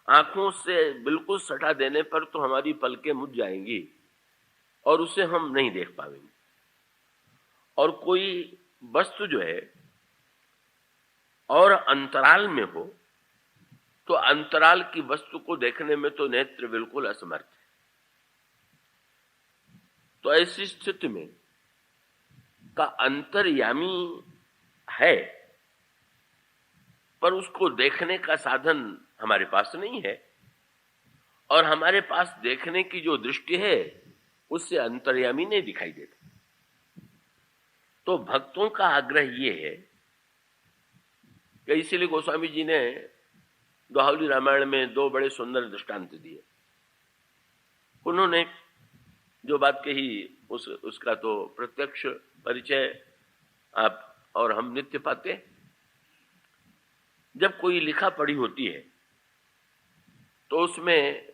आंखों से बिल्कुल सटा देने पर तो हमारी पलकें मुझ जाएंगी और उसे हम नहीं देख पाएंगे। और कोई वस्तु जो है और अंतराल में हो तो अंतराल की वस्तु को देखने में तो नेत्र बिल्कुल असमर्थ है। तो ऐसी स्थिति में का अंतर्यामी है, पर उसको देखने का साधन हमारे पास नहीं है, और हमारे पास देखने की जो दृष्टि है उससे अंतर्यामी नहीं दिखाई देता। तो भक्तों का आग्रह ये है कि इसीलिए गोस्वामी जी ने दोहावली रामायण में दो बड़े सुंदर दृष्टांत दिए। उन्होंने जो बात कही उसका तो प्रत्यक्ष परिचय आप और हम नित्य पाते हैं। जब कोई लिखा पढ़ी होती है तो उसमें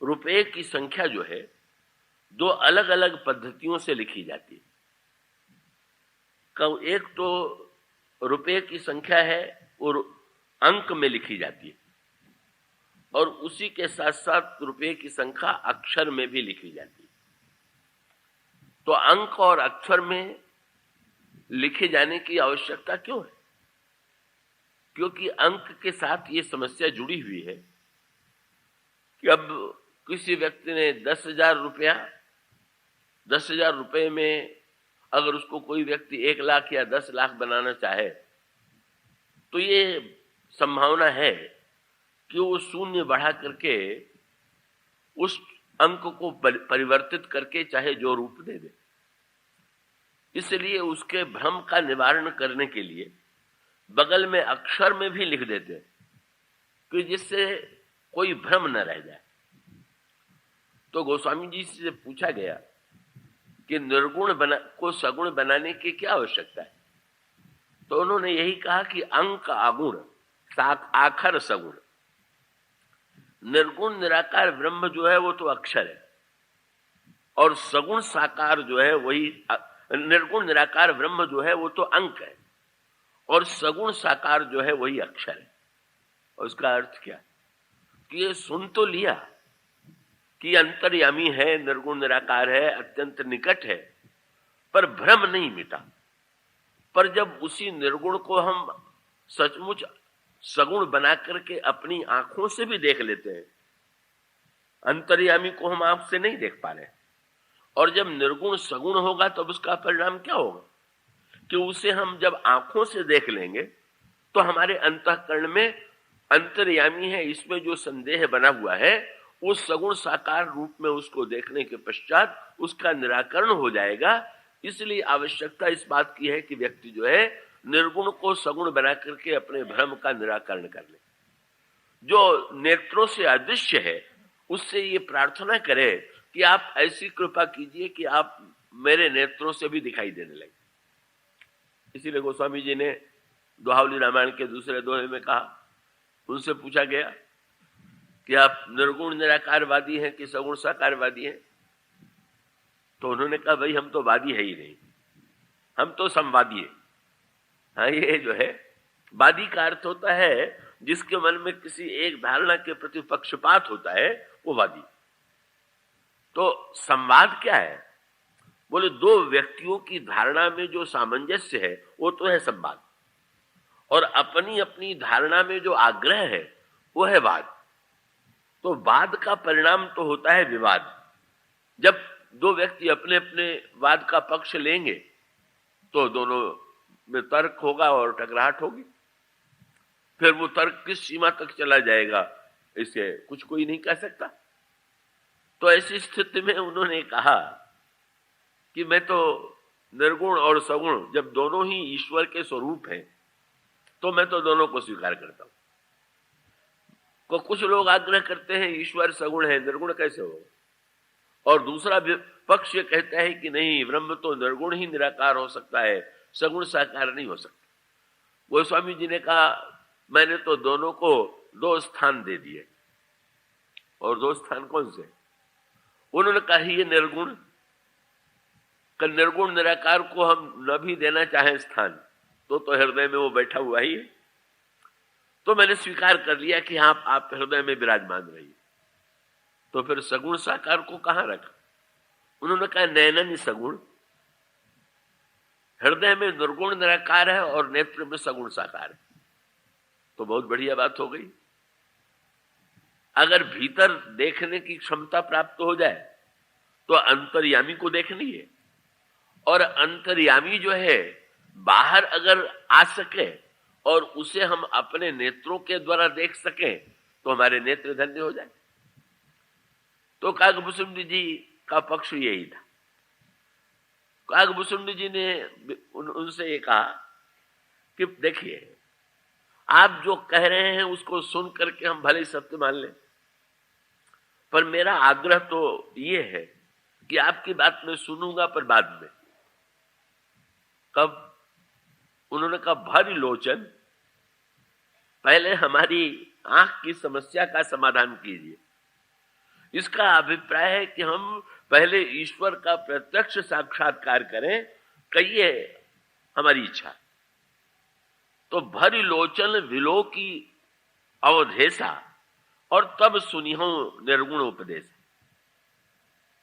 रुपए की संख्या जो है दो अलग अलग पद्धतियों से लिखी जाती है। एक तो रुपए की संख्या है वो अंक में लिखी जाती है, और उसी के साथ साथ रुपए की संख्या अक्षर में भी लिखी जाती है। तो अंक और अक्षर में लिखे जाने की आवश्यकता क्यों है? क्योंकि अंक के साथ ये समस्या जुड़ी हुई है कि अब किसी व्यक्ति ने 10,000 रुपए में अगर उसको कोई व्यक्ति 1 लाख या 10 लाख बनाना चाहे तो ये संभावना है कि वो शून्य बढ़ा करके उस अंक को परिवर्तित करके चाहे जो रूप दे दे। इसलिए उसके भ्रम का निवारण करने के लिए बगल में अक्षर में भी लिख देते हैं कि जिससे कोई भ्रम न रह जाए। तो गोस्वामी जी से पूछा गया कि निर्गुण को सगुण बनाने की क्या आवश्यकता है? तो उन्होंने यही कहा कि अंक अगुण आखर सगुण। निर्गुण निराकार ब्रह्म जो है वो तो अक्षर है, और सगुण साकार जो है वही निर्गुण निराकार ब्रह्म जो है वो तो अंक है, और सगुण साकार जो है वही अक्षर है। और उसका अर्थ क्या कि ये सुन तो लिया कि अंतर्यामी है, निर्गुण निराकार है, अत्यंत निकट है, पर भ्रम नहीं मिटा। पर जब उसी निर्गुण को हम सचमुच सगुण बना करके अपनी आंखों से भी देख लेते हैं, अंतर्यामी को हम आंख से नहीं देख पा रहे, और जब निर्गुण सगुण होगा तब उसका परिणाम क्या होगा कि उसे हम जब आंखों से देख लेंगे तो हमारे अंतःकरण में अंतर्यामी है इसमें जो संदेह बना हुआ है उस सगुण साकार रूप में उसको देखने के पश्चात उसका निराकरण हो जाएगा। इसलिए आवश्यकता इस बात की है कि व्यक्ति जो है निर्गुण को सगुण बना करके अपने भ्रम का निराकरण कर ले। जो नेत्रों से अदृश्य है उससे ये प्रार्थना करे कि आप ऐसी कृपा कीजिए कि आप मेरे नेत्रों से भी दिखाई देने लगे। इसीलिए गोस्वामी जी ने दोहावली रामायण के दूसरे दोहे में कहा, उनसे पूछा गया कि आप निर्गुण निराकारवादी हैं कि सगुण साकारवादी हैं? तो उन्होंने कहा भाई हम तो वादी है ही नहीं, हम तो संवादी है। हाँ, ये जो है वादी का अर्थ होता है जिसके मन में किसी एक धारणा के प्रति पक्षपात होता है वो वादी। तो संवाद क्या है? बोले दो व्यक्तियों की धारणा में जो सामंजस्य है वो तो है संवाद, और अपनी अपनी धारणा में जो आग्रह है वो है वाद। तो वाद का परिणाम तो होता है विवाद। जब दो व्यक्ति अपने अपने वाद का पक्ष लेंगे तो दोनों में तर्क होगा और टकराहट होगी। फिर वो तर्क किस सीमा तक चला जाएगा इसे कुछ कोई नहीं कह सकता। तो ऐसी स्थिति में उन्होंने कहा कि मैं तो निर्गुण और सगुण जब दोनों ही ईश्वर के स्वरूप हैं तो मैं तो दोनों को स्वीकार करता हूं। को कुछ लोग आग्रह करते हैं ईश्वर सगुण है, निर्गुण कैसे होगा? और दूसरा पक्ष ये कहता है कि नहीं, ब्रह्म तो निर्गुण ही निराकार हो सकता है, सगुण साकार नहीं हो सकता। गोस्वामी जी ने कहा मैंने तो दोनों को 2 स्थान दे दिए। और 2 स्थान कौन से? उन्होंने कहा ये निर्गुण निर्गुण निराकार को हम न भी देना चाहें स्थान तो हृदय में वो बैठा हुआ ही है। तो मैंने स्वीकार कर लिया कि हाँ आप हृदय में विराजमान रहिए। तो फिर सगुण साकार को कहां रखा? उन्होंने कहा नैनन सगुण, हृदय में निर्गुण निराकार है और नेत्र में सगुण साकार है। तो बहुत बढ़िया बात हो गई। अगर भीतर देखने की क्षमता प्राप्त हो जाए तो अंतर्यामी को देखनी है, और अंतर्यामी जो है बाहर अगर आ सके और उसे हम अपने नेत्रों के द्वारा देख सकें तो हमारे नेत्र धन्य हो जाए। तो काकभूषुंडी जी का पक्ष यही था। काकभूषुंडी जी ने उनसे ये कहा कि देखिए, आप जो कह रहे हैं उसको सुन करके हम भले ही सत्य मान लें, पर मेरा आग्रह तो ये है कि आपकी बात मैं सुनूंगा, पर बाद में। कब? उन्होंने कहा भारी लोचन, पहले हमारी आंख की समस्या का समाधान कीजिए। इसका अभिप्राय है कि हम पहले ईश्वर का प्रत्यक्ष साक्षात्कार करें, कहिए हमारी इच्छा। तो भरी लोचन विलो की अवधेशा और तब सुनिहो निर्गुण उपदेश।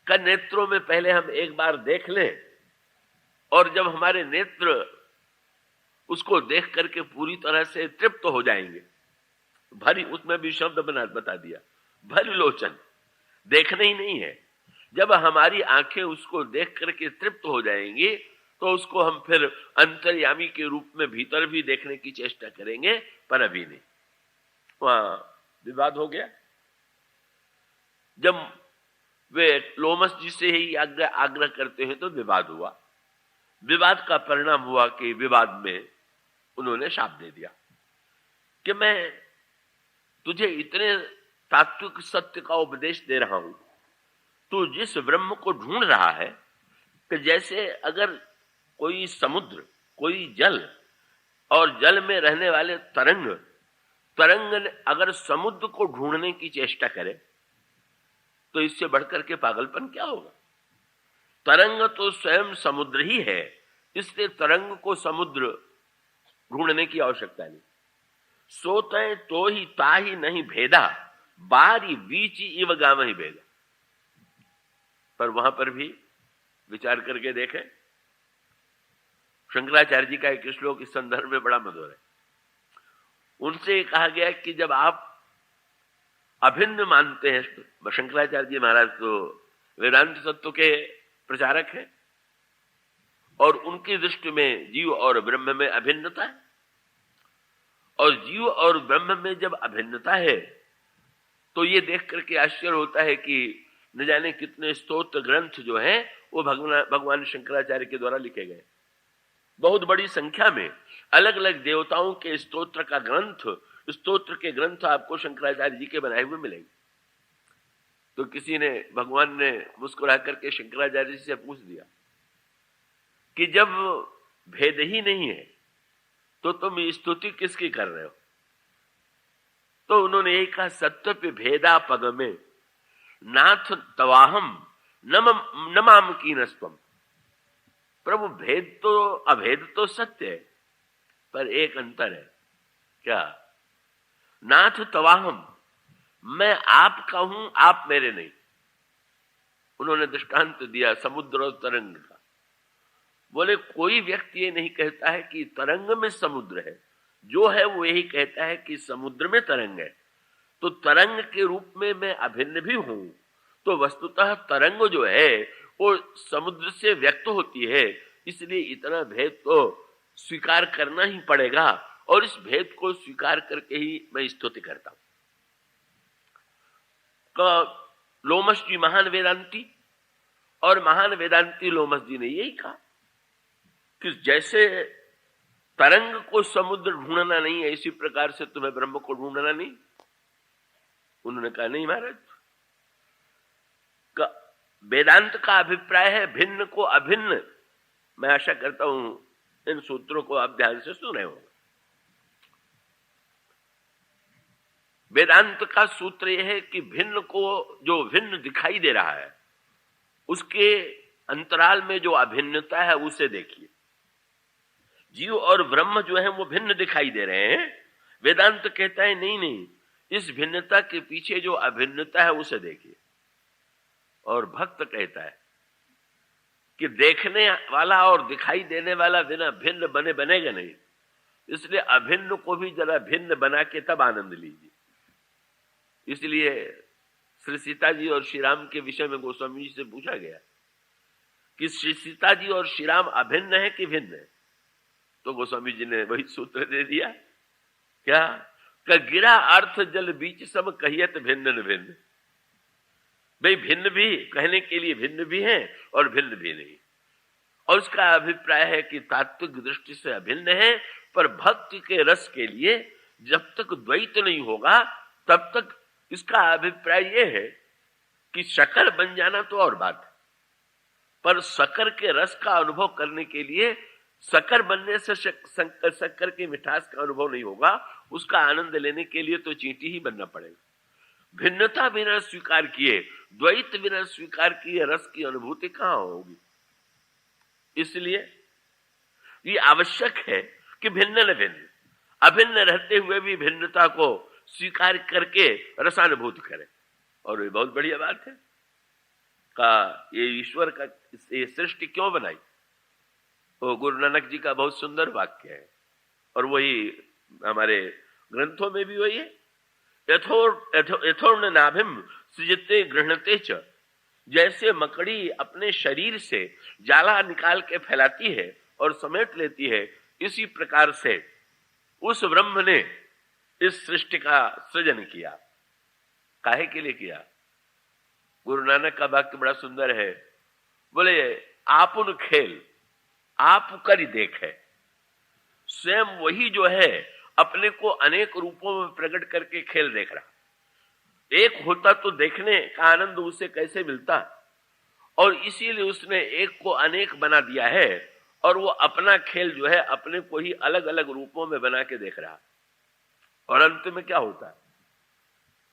का नेत्रों में पहले हम एक बार देख लें, और जब हमारे नेत्र उसको देख करके पूरी तरह से तृप्त हो जाएंगे, भरी, उसमें भी शब्द बता दिया, भरी लोचन, देखना ही नहीं है। जब हमारी आंखें उसको देख करके तृप्त हो जाएंगी तो उसको हम फिर अंतर्यामी के रूप में भीतर भी देखने की चेष्टा करेंगे, पर अभी नहीं। वहां विवाद हो गया। जब वे लोमस जी से ही आग्रह करते हैं तो विवाद हुआ। विवाद का परिणाम हुआ कि विवाद में उन्होंने शाप दे दिया कि मैं तुझे इतने तात्विक सत्य का उपदेश दे रहा हूं, तू जिस ब्रह्म को ढूंढ रहा है, कि जैसे अगर कोई समुद्र, कोई जल और जल में रहने वाले तरंग अगर समुद्र को ढूंढने की चेष्टा करे तो इससे बढ़कर के पागलपन क्या होगा? तरंग तो स्वयं समुद्र ही है, इसलिए तरंग को समुद्र ढूंढने की आवश्यकता नहीं। सोते तो ही ताही नहीं भेदा, बारी बीची इव गाम ही भेदा। पर वहां पर भी विचार करके देखें, शंकराचार्य जी का एक श्लोक इस संदर्भ में बड़ा मधुर है। उनसे कहा गया कि जब आप अभिन्न मानते हैं, शंकराचार्य जी महाराज तो वेदांत तत्व के प्रचारक हैं, और उनकी दृष्टि में जीव और ब्रह्म में अभिन्नता है, और जीव और ब्रह्म में जब अभिन्नता है तो ये देख करके आश्चर्य होता है कि न जाने कितने स्तोत्र ग्रंथ जो हैं वो भगवान शंकराचार्य के द्वारा लिखे गए। बहुत बड़ी संख्या में अलग अलग देवताओं के स्तोत्र के ग्रंथ आपको शंकराचार्य जी के बनाए हुए मिलेंगे। तो किसी ने, भगवान ने मुस्कुरा करके शंकराचार्य जी से पूछ दिया कि जब भेद ही नहीं है तो तुम स्तुति किसकी कर रहे हो? तो उन्होंने यही कहा, सत्य पे भेदा पग में नाथ तवाहम नमाम की नस्तम। प्रभु, भेद तो अभेद तो सत्य है, पर एक अंतर है। क्या? नाथ तवाहम, मैं आपका हूं, आप मेरे नहीं। उन्होंने दृष्टांत दिया समुद्र और तरंग का। बोले कोई व्यक्ति ये नहीं कहता है कि तरंग में समुद्र है, जो है वो यही कहता है कि समुद्र में तरंग है। तो तरंग के रूप में मैं अभिन्न भी हूं, तो वस्तुतः तरंग जो है वो समुद्र से व्यक्त होती है, इसलिए इतना भेद तो स्वीकार करना ही पड़ेगा, और इस भेद को स्वीकार करके ही मैं स्तुति करता हूं। लोमस जी महान वेदांती, और महान वेदांती लोमस जी ने यही कहा कि जैसे तरंग को समुद्र ढूंढना नहीं है, इसी प्रकार से तुम्हें ब्रह्म को ढूंढना नहीं। उन्होंने कहा नहीं महाराज, वेदांत का अभिप्राय है भिन्न को अभिन्न। मैं आशा करता हूं इन सूत्रों को आप ध्यान से सुन रहे होंगे। वेदांत का सूत्र यह है कि भिन्न को, जो भिन्न दिखाई दे रहा है, उसके अंतराल में जो अभिन्नता है उसे देखिए। जीव और ब्रह्म जो है वो भिन्न दिखाई दे रहे हैं, वेदांत कहता है नहीं नहीं, इस भिन्नता के पीछे जो अभिन्नता है उसे देखिए। और भक्त कहता है कि देखने वाला और दिखाई देने वाला बिना भिन्न बने बनेगा नहीं, इसलिए अभिन्न को भी जरा भिन्न बना के तब आनंद लीजिए। इसलिए श्री सीता जी और श्री राम के विषय में गोस्वामी जी से पूछा गया कि श्री सीता जी और श्री राम अभिन्न है कि भिन्न है? तो गोस्वामी जी ने वही सूत्र दे दिया, क्या का गिरा अर्थ जल बीच सम कहियत भिन्न न भिन्न। भाई भिन्न भी कहने के लिए भिन्न भी है और भिन्न भी नहीं। और उसका अभिप्राय है कि तात्विक दृष्टि से अभिन्न है, पर भक्ति के रस के लिए जब तक द्वैत नहीं होगा तब तक इसका अभिप्राय यह है कि शकर बन जाना तो और बात है, पर शकर के रस का अनुभव करने के लिए शकर बनने से शक्कर की मिठास का अनुभव नहीं होगा, उसका आनंद लेने के लिए तो चींटी ही बनना पड़ेगा। भिन्नता बिना स्वीकार किए, द्वैत बिना स्वीकार किए रस की अनुभूति कहां होगी? इसलिए ये आवश्यक है कि भिन्न न भिन्न, अभिन्न रहते हुए भी भिन्नता को स्वीकार करके रसानुभूति करें। और ये बहुत बढ़िया बात है का ये ईश्वर का ये सृष्टि क्यों बनाई? वो गुरु नानक जी का बहुत सुंदर वाक्य है और वही हमारे ग्रंथों में भी वही है। यथोर्ण नाभिम सृजते गृह्णते च, जैसे मकड़ी अपने शरीर से जाला निकाल के फैलाती है और समेट लेती है, इसी प्रकार से उस ब्रह्म ने इस सृष्टि का सृजन किया। काहे के लिए किया? गुरु नानक का वाक्य बड़ा सुंदर है, बोले आपुन खेल आप कर देखे। स्वयं वही जो है अपने को अनेक रूपों में प्रकट करके खेल देख रहा। एक होता तो देखने का आनंद उसे कैसे मिलता, और इसीलिए उसने एक को अनेक बना दिया है और वो अपना खेल जो है अपने को ही अलग अलग रूपों में बना के देख रहा। और अंत में क्या होता है?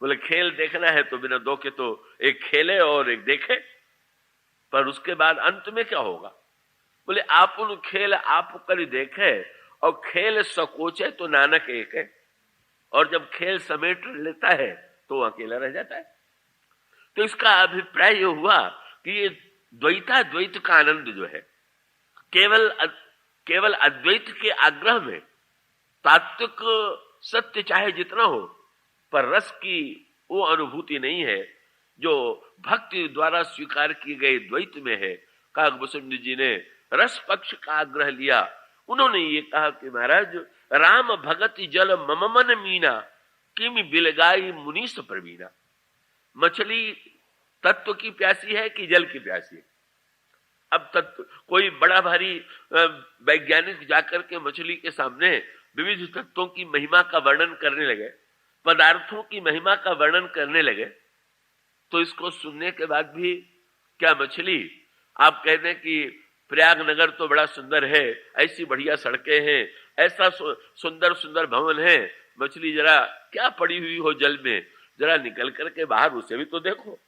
बोले खेल देखना है तो बिना दो के तो एक खेले और एक देखे, पर उसके बाद अंत में क्या होगा? बोले आपुन खेल आप कर देखे, और खेल सकोचे तो नानक एक है, और जब खेल समेट लेता है तो वो अकेला रह जाता है। तो इसका अभिप्राय ये हुआ कि ये द्वैत का आनंद जो है केवल अद्वैत के आग्रह में, तात्विक सत्य चाहे जितना हो, पर रस की वो अनुभूति नहीं है जो भक्ति द्वारा स्वीकार की गई द्वैत में है। काकभूषण जी ने रस पक्ष का आग्रह लिया। उन्होंने ये कहा कि महाराज राम भगति जल मम मन मीना, किमि बिलगाई मुनीस प्रवीणा। मछली तत्व की प्यासी है कि जल की प्यासी है? अब तत्व कोई बड़ा भारी वैज्ञानिक जाकर के मछली के सामने विविध तत्वों की महिमा का वर्णन करने लगे, पदार्थों की महिमा का वर्णन करने लगे, तो इसको सुनने के बाद भी क्या मछली आप कह दें कि प्रयागनगर तो बड़ा सुंदर है, ऐसी बढ़िया सड़कें हैं, ऐसा सुंदर सुंदर भवन है, मछली जरा क्या पड़ी हुई हो जल में, जरा निकल करके बाहर उसे भी तो देखो।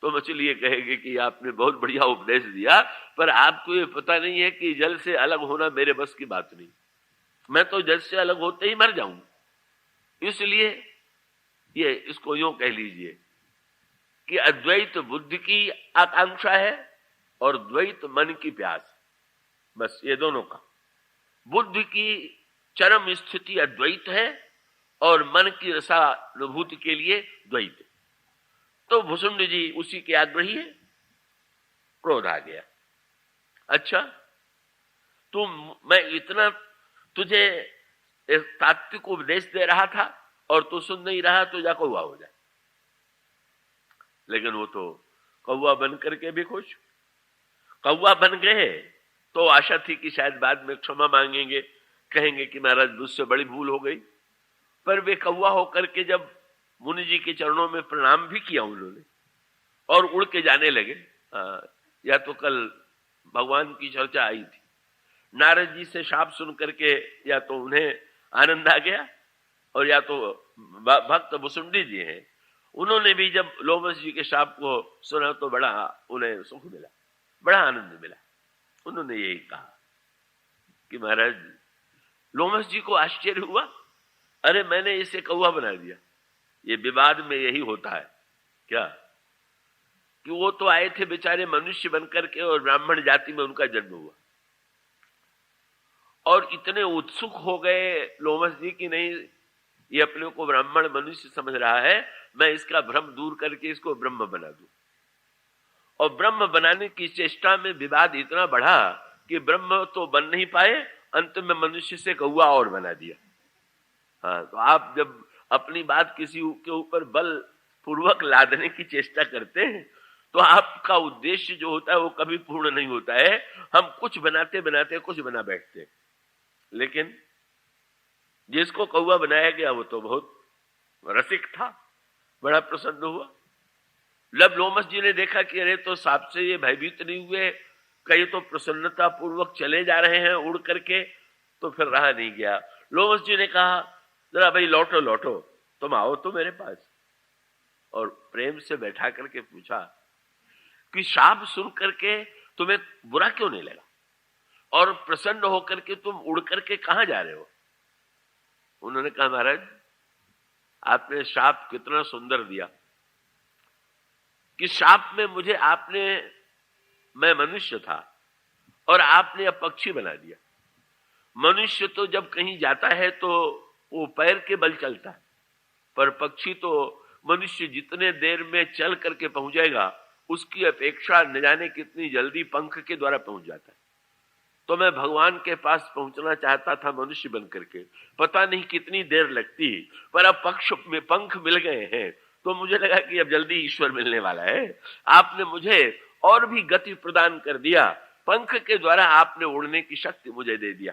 तो मछली ये कहेगी कि आपने बहुत बढ़िया उपदेश दिया, पर आपको ये पता नहीं है कि जल से अलग होना मेरे बस की बात नहीं, मैं तो जल से अलग होते ही मर जाऊं। इसलिए ये इसको यूं कह लीजिए कि अद्वैत बुद्धि की आकांक्षा है और द्वैत मन की प्यास, बस ये दोनों का। बुद्धि की चरम स्थिति अद्वैत है और मन की रसानुभूति के लिए द्वैत है। तो भुसुंड जी उसी के आग्रही है। क्रोध आ गया, अच्छा मैं इतना तुझे तात्विक उपदेश दे रहा था और तू सुन नहीं रहा, तो जा कौवा हो जाए। लेकिन वो तो कौवा बन करके भी खुश। कौवा बन गए तो आशा थी कि शायद बाद में क्षमा मांगेंगे, कहेंगे कि महाराज मुझसे बड़ी भूल हो गई। पर वे कौवा होकर के जब मुनि जी के चरणों में प्रणाम भी किया उन्होंने और उड़ के जाने लगे। या तो कल भगवान की चर्चा आई थी, नारद जी से शाप सुन करके या तो उन्हें आनंद आ गया, और या तो भक्त भुसुंडी जी हैं, उन्होंने भी जब लोमस जी के शाप को सुना तो बड़ा उन्हें सुख मिला, बड़ा आनंद मिला। उन्होंने यही कहा कि महाराज, लोमस जी को आश्चर्य हुआ अरे मैंने इसे कौवा बना दिया। ये विवाद में यही होता है क्या, कि वो तो आए थे बेचारे मनुष्य बनकर के और ब्राह्मण जाति में उनका जन्म हुआ, और इतने उत्सुक हो गए लोमस जी की नहीं, ये अपने को ब्राह्मण मनुष्य समझ रहा है, मैं इसका भ्रम दूर करके इसको ब्रह्म बना दूं। और ब्रह्म बनाने की चेष्टा में विवाद इतना बढ़ा कि ब्रह्म तो बन नहीं पाए, अंत में मनुष्य से कौवा और बना दिया। हाँ, तो आप जब अपनी बात किसी के ऊपर बल पूर्वक लादने की चेष्टा करते हैं तो आपका उद्देश्य जो होता है वो कभी पूर्ण नहीं होता है। हम कुछ बनाते बनाते कुछ बना बैठते, लेकिन जिसको कौवा बनाया गया वो तो बहुत रसिक था, बड़ा प्रसन्न हुआ। जब लोमस जी ने देखा कि अरे तो सांप से ये भयभीत नहीं हुए, कई तो प्रसन्नता पूर्वक चले जा रहे हैं उड़ करके, तो फिर रहा नहीं गया। लोमस जी ने कहा जरा भाई लौटो लौटो, तुम आओ तो मेरे पास, और प्रेम से बैठा करके पूछा कि शाप सुन करके तुम्हें बुरा क्यों नहीं लगा, और प्रसन्न होकर के तुम उड़ करके कहां जा रहे हो। उन्होंने कहा महाराज आपने शाप कितना सुंदर दिया, कि शाप में मुझे आपने, मैं मनुष्य था और आपने अब पक्षी बना दिया। मनुष्य तो जब कहीं जाता है तो वो पैर के बल चलता है, पर पक्षी तो मनुष्य जितने देर में चल करके पहुंच जाएगा उसकी अपेक्षा न जाने कितनी जल्दी पंख के द्वारा पहुंच जाता है। तो मैं भगवान के पास पहुंचना चाहता था मनुष्य बन करके, पता नहीं कितनी देर लगती, पर अब पक्ष में पंख मिल गए हैं तो मुझे लगा कि अब जल्दी ईश्वर मिलने वाला है। आपने मुझे और भी गति प्रदान कर दिया, पंख के द्वारा आपने उड़ने की शक्ति मुझे दे दिया।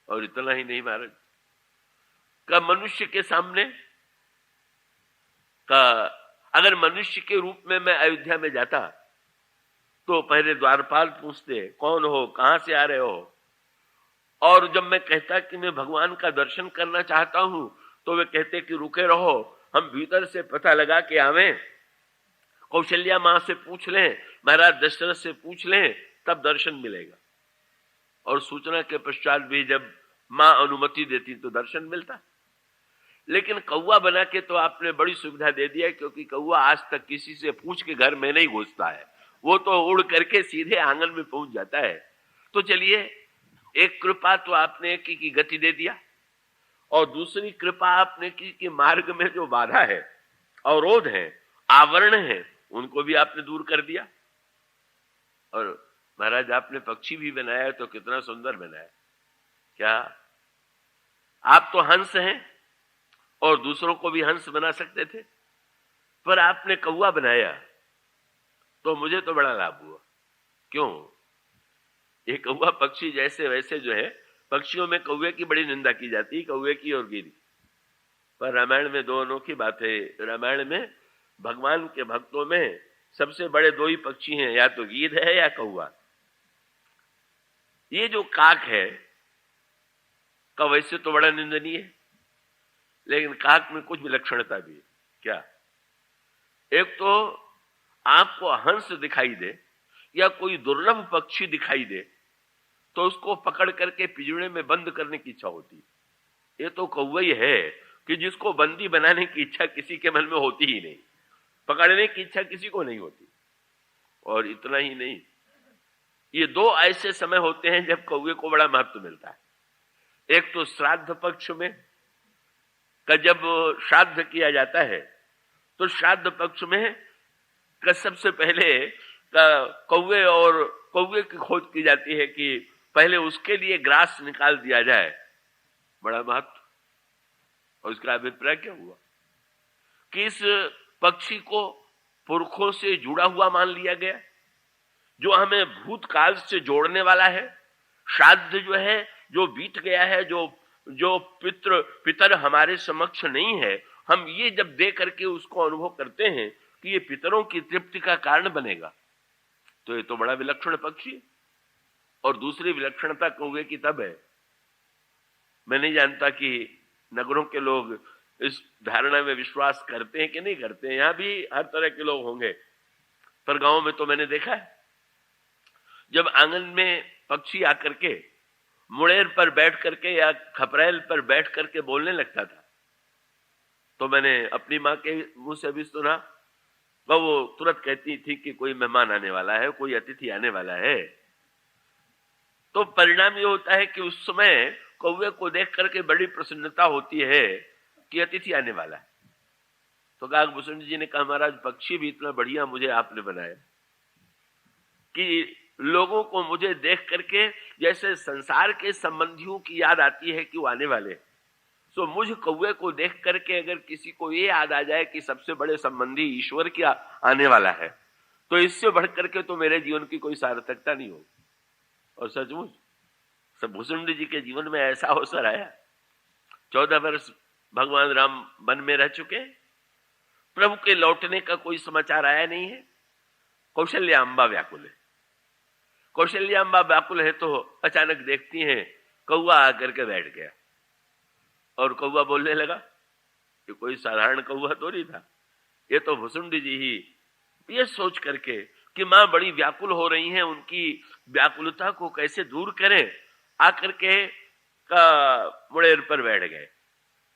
और इतना ही नहीं महाराज, का मनुष्य के सामने का अगर मनुष्य के रूप में मैं अयोध्या में जाता तो पहले द्वारपाल पूछते कौन हो, कहां से आ रहे हो, और जब मैं कहता कि मैं भगवान का दर्शन करना चाहता हूं तो वे कहते कि रुके रहो, हम भीतर से पता लगा के आवें, कौशल्या मां से पूछ लें, महाराज दशरथ से पूछ लें, तब दर्शन मिलेगा। और सूचना के पश्चात भी जब मां अनुमति देती तो दर्शन मिलता। लेकिन कौवा बना के तो आपने बड़ी सुविधा दे दिया, क्योंकि कौवा आज तक किसी से पूछ के घर में नहीं घुसता है, वो तो उड़ करके सीधे आंगन में पहुंच जाता है। तो चलिए, एक कृपा तो आपने की गति दे दिया, और दूसरी कृपा आपने की कि मार्ग में जो बाधा है, अवरोध है, आवरण है, उनको भी आपने दूर कर दिया। और महाराज आपने पक्षी भी बनाया तो कितना सुंदर बनाया। क्या आप तो हंस हैं और दूसरों को भी हंस बना सकते थे, पर आपने कौवा बनाया तो मुझे तो बड़ा लाभ हुआ। क्यों? ये कौवा पक्षी जैसे वैसे जो है, पक्षियों में कौवे की बड़ी निंदा की जाती है, कौवे की और गिरी। पर रामायण में दो अनोखी बातें। रामायण में भगवान के भक्तों में सबसे बड़े दो ही पक्षी हैं, या तो गिद्ध है या कौवा। ये जो काक है का वैसे तो बड़ा निंदनीय है, लेकिन काक में कुछ विलक्षणता भी है। क्या? एक तो आपको हंस दिखाई दे या कोई दुर्लभ पक्षी दिखाई दे तो उसको पकड़ करके पिंजरे में बंद करने की इच्छा होती है। ये तो कौवा ही है कि जिसको बंदी बनाने की इच्छा किसी के मन में होती ही नहीं, पकड़ने की इच्छा किसी को नहीं होती। और इतना ही नहीं, ये दो ऐसे समय होते हैं जब कौवे को बड़ा महत्व मिलता है। एक तो श्राद्ध पक्ष में का जब श्राद्ध किया जाता है तो श्राद्ध पक्ष में का सबसे पहले कौवे और कौवे की खोज की जाती है कि पहले उसके लिए ग्रास निकाल दिया जाए, बड़ा महत्व। और उसका अभिप्राय क्या हुआ कि इस पक्षी को पुरखों से जुड़ा हुआ मान लिया गया, जो हमें भूतकाल से जोड़ने वाला है। श्राद्ध जो है, जो बीत गया है, जो पितर हमारे समक्ष नहीं है, हम ये जब दे करके उसको अनुभव करते हैं कि ये पितरों की तृप्ति का कारण बनेगा, तो ये तो बड़ा विलक्षण पक्षी। और दूसरी विलक्षणता कौवे की तब है, मैं नहीं जानता कि नगरों के लोग इस धारणा में विश्वास करते हैं कि नहीं करते हैं, यहां भी हर तरह के लोग होंगे, पर गांव में तो मैंने देखा है जब आंगन में पक्षी आकर के मुड़ेर पर बैठ करके या खपरेल पर बैठ करके बोलने लगता था। तो मैंने अपनी माँ के मुंह से भी सुना, वो तुरंत कहती थी कि कोई मेहमान आने वाला है, कोई अतिथि आने वाला है। तो परिणाम ये होता है कि उस समय कौवे को देख करके बड़ी प्रसन्नता होती है कि अतिथि आने वाला है। तो काकभूषण जी ने कहा, महाराज पक्षी भी इतना बढ़िया मुझे आपने बनाया कि लोगों को मुझे देख करके जैसे संसार के संबंधियों की याद आती है कि वो आने वाले, तो मुझ कौवे को देख करके अगर किसी को ये याद आ जाए कि सबसे बड़े संबंधी ईश्वर क्या आने वाला है, तो इससे बढ़ करके तो मेरे जीवन की कोई सार्थकता नहीं होगी। और सचमुच सब भूषुंड जी के जीवन में ऐसा अवसर आया। 14 वर्ष भगवान राम वन में रह चुके, प्रभु के लौटने का कोई समाचार आया नहीं है। कौशल्या अम्बा व्याकुल है। कौशल्या अम्बा व्याकुल है तो अचानक देखती हैं कौवा आकर के बैठ गया, और कौवा बोलने लगा। ये कोई साधारण कौवा तो नहीं था, ये तो भुसुंडी जी ही। ये सोच करके कि माँ बड़ी व्याकुल हो रही हैं, उनकी व्याकुलता को कैसे दूर करें, आकर के मुड़ेर पर बैठ गए।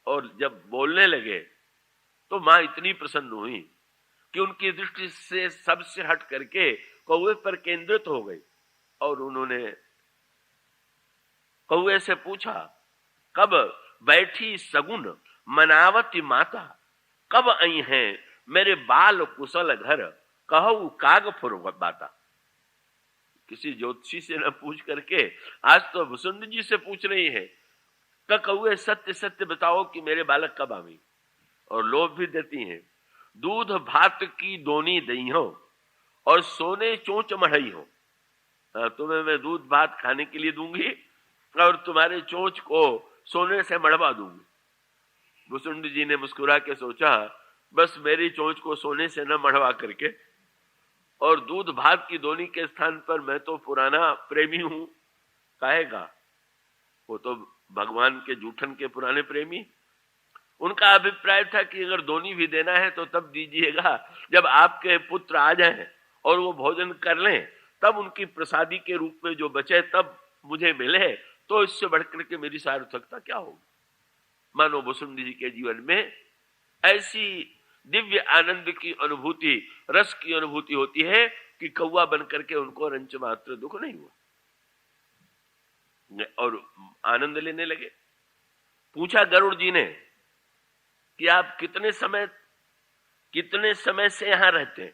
और जब बोलने लगे तो माँ इतनी प्रसन्न हुई कि उनकी दृष्टि से सबसे हट करके कौवे पर केंद्रित हो गई। और उन्होंने कौवे से पूछा, कब बैठी सगुन मनावती माता, कब आई हैं मेरे बाल कुशल घर, कहू काग फुर बाता। किसी ज्योतिषी से न पूछ करके आज तो भुसुंड जी से पूछ रही है कि कौवे सत्य सत्य बताओ कि मेरे बालक कब आवी। और लोभ भी देती हैं, दूध भात की दोनी दही हो और सोने चोंच मढ़ई हो। तुम्हें मैं दूध भात खाने के लिए दूंगी और तुम्हारे चोंच को सोने से मढ़वा दूंगी। भुसुंड जी ने मुस्कुरा के सोचा, बस मेरी चोंच को सोने से न मढ़वा करके और दूध भात की दोनी के स्थान पर मैं तो पुराना प्रेमी हूं, कहेगा। वो तो भगवान के जूठन के पुराने प्रेमी। उनका अभिप्राय था कि अगर दोनी भी देना है तो तब दीजिएगा जब आपके पुत्र आ जाएं और वो भोजन कर लें, तब उनकी प्रसादी के रूप में जो बचे तब मुझे मिले, तो इससे बढ़कर के मेरी सार्थकता क्या होगी। मानो भुसुंडी जी के जीवन में ऐसी दिव्य आनंद की अनुभूति, रस की अनुभूति होती है कि कौवा बन करके उनको रंच मात्र दुख नहीं हुआ और आनंद लेने लगे। पूछा गरुड़ जी ने कि आप कितने समय से यहां रहते हैं?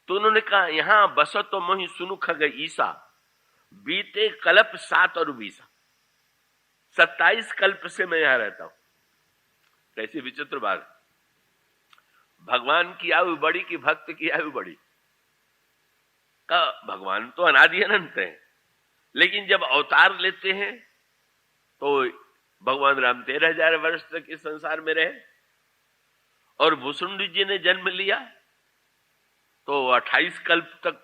तो उन्होंने कहा, यहां बस तो मोहि सुनु खग ईसा, बीते कल्प 7 और 20, 27 कल्प से मैं यहां रहता हूं। कैसी विचित्र बात। भगवान की आयु बड़ी कि भक्त की आयु बड़ी? का भगवान तो अनादि अनंत है, लेकिन जब अवतार लेते हैं तो भगवान राम 13,000 वर्ष तक इस संसार में रहे, और भुसुंडी जी ने जन्म लिया तो 28 कल्प तक,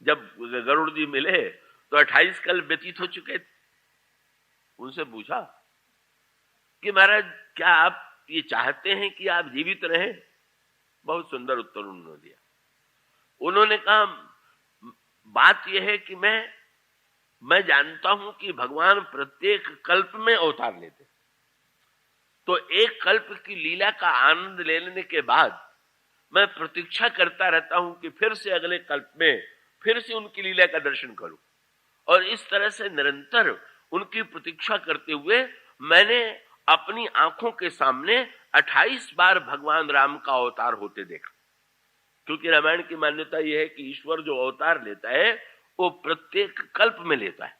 जब गरुड़ जी मिले तो 28 कल्प व्यतीत हो चुके थे। उनसे पूछा कि महाराज क्या आप ये चाहते हैं कि आप जीवित रहें? बहुत सुंदर उत्तर उन्होंने दिया। उन्होंने कहा, बात यह है कि मैं जानता हूं कि भगवान प्रत्येक कल्प में अवतार लेते, तो एक कल्प की लीला का आनंद लेने के बाद मैं प्रतीक्षा करता रहता हूं कि फिर से अगले कल्प में फिर से उनकी लीला का दर्शन करूं। और इस तरह से निरंतर उनकी प्रतीक्षा करते हुए मैंने अपनी आंखों के सामने 28 बार भगवान राम का अवतार होते देखा। क्योंकि रामायण की मान्यता यह है कि ईश्वर जो अवतार लेता है वो प्रत्येक कल्प में लेता है।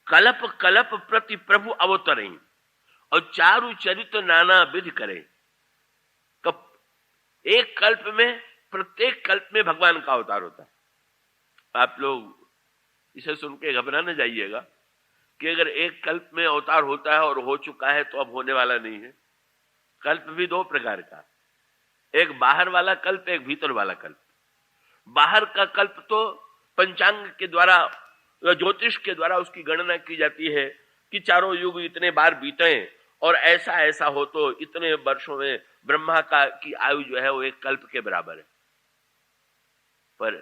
कल्प कल्प प्रति प्रभु अवतरें और चारु चरित नाना विधि करें। एक कल्प में, प्रत्येक कल्प में भगवान का अवतार होता है। आप लोग इसे सुन के घबरा न जाइएगा कि अगर एक कल्प में अवतार होता है और हो चुका है तो अब होने वाला नहीं है। कल्प भी 2 प्रकार का, एक बाहर वाला कल्प, एक भीतर वाला कल्प। बाहर का कल्प तो पंचांग के द्वारा, ज्योतिष के द्वारा उसकी गणना की जाती है कि चारों युग इतने बार बीते और ऐसा ऐसा हो तो इतने वर्षों में ब्रह्मा की आयु जो है वो एक कल्प के बराबर है। पर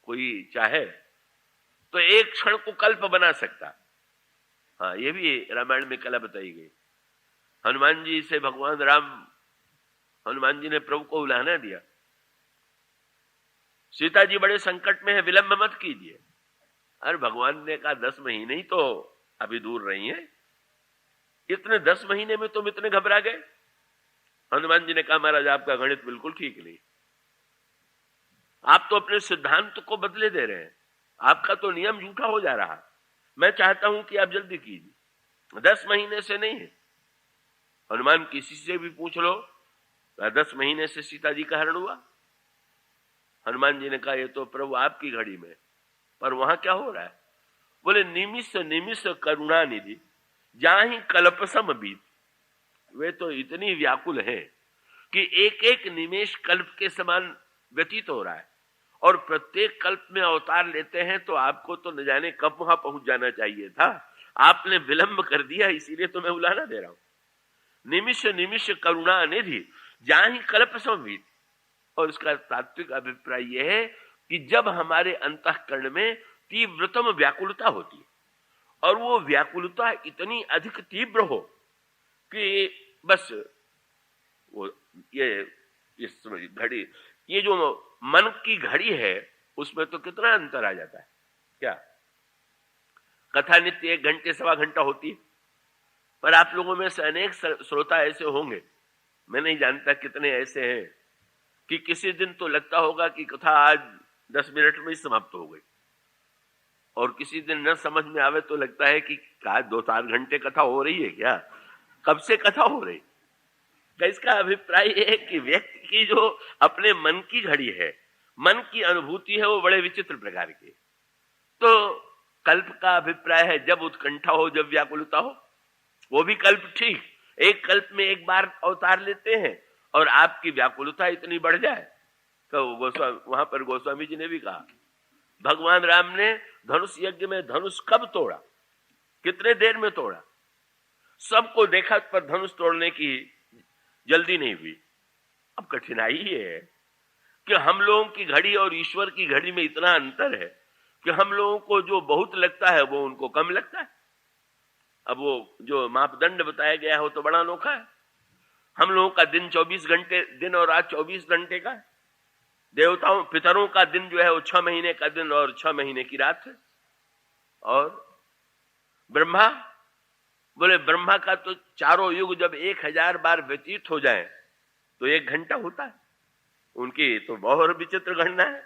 कोई चाहे तो एक क्षण को कल्प बना सकता। हाँ, ये भी रामायण में कला बताई गई। हनुमान जी से भगवान राम, हनुमान जी ने प्रभु को उलाहना दिया, सीता जी बड़े संकट में है, विलंब मत कीजिए। अरे भगवान ने कहा 10 महीने ही तो अभी दूर रही है, इतने 10 महीने में तुम इतने घबरा गए? हनुमान जी ने कहा महाराज आपका गणित बिल्कुल ठीक नहीं, आप तो अपने सिद्धांत को बदले दे रहे हैं, आपका तो नियम झूठा हो जा रहा। मैं चाहता हूं कि आप जल्दी कीजिए, 10 महीने से नहीं है। हनुमान किसी से भी पूछ लो, 10 महीने से सीता जी का हरण हुआ? हनुमान जी ने कहा ये तो प्रभु आपकी घड़ी में, पर वहां क्या हो रहा है? बोले निमिष निमिष करुणा निधि जाहि कल्पसम बीत। वे तो इतनी व्याकुल है कि एक एक निमेष कल्प के समान व्यतीत हो रहा है, और प्रत्येक कल्प में अवतार लेते हैं तो आपको तो न जाने कब वहां पहुंच जाना चाहिए था, आपने विलंब कर दिया, इसीलिए तो मैं उलाहना दे रहा हूं। निमिष निमिष करुणा निधि जाहि कल्पसम बीत। और इसका तात्विक अभिप्राय यह है कि जब हमारे अंतःकरण में तीव्रतम व्याकुलता होती है, और वो व्याकुलता इतनी अधिक तीव्र हो कि बस वो इस घड़ी, ये जो मन की घड़ी है उसमें तो कितना अंतर आ जाता है। क्या कथा नित्य 1 घंटे 1.25 घंटा होती है, पर आप लोगों में से अनेक श्रोता ऐसे होंगे, मैं नहीं जानता कितने ऐसे हैं, कि किसी दिन तो लगता होगा कि कथा आज 10 मिनट में ही समाप्त हो गई, और किसी दिन न समझ में आवे तो लगता है कि आज 2-4 घंटे कथा हो रही है क्या, कब से कथा हो रही। तो इसका अभिप्राय यह है कि व्यक्ति की जो अपने मन की घड़ी है, मन की अनुभूति है, वो बड़े विचित्र प्रकार की। तो कल्प का अभिप्राय है जब उत्कंठा हो, जब व्याकुलता हो, वो भी कल्प ठीक, एक कल्प में एक बार अवतार लेते हैं और आपकी व्याकुलता इतनी बढ़ जाए। तो वहां पर गोस्वामी जी ने भी कहा भगवान राम ने धनुष यज्ञ में धनुष कब तोड़ा, कितने देर में तोड़ा, सबको देखा पर धनुष तोड़ने की जल्दी नहीं हुई। अब कठिनाई ये है कि हम लोगों की घड़ी और ईश्वर की घड़ी में इतना अंतर है कि हम लोगों को जो बहुत लगता है वो उनको कम लगता है। अब वो जो मापदंड बताया गया है वो तो बड़ा अनोखा है। हम लोगों का दिन 24 घंटे, दिन और रात 24 घंटे का है। देवताओं पितरों का दिन जो है वो 6 महीने का दिन और 6 महीने की रात है। और ब्रह्मा, बोले ब्रह्मा का तो चारों युग जब 1000 बार व्यतीत हो जाए तो 1 घंटा होता है। उनकी तो बहुत विचित्र गणना है।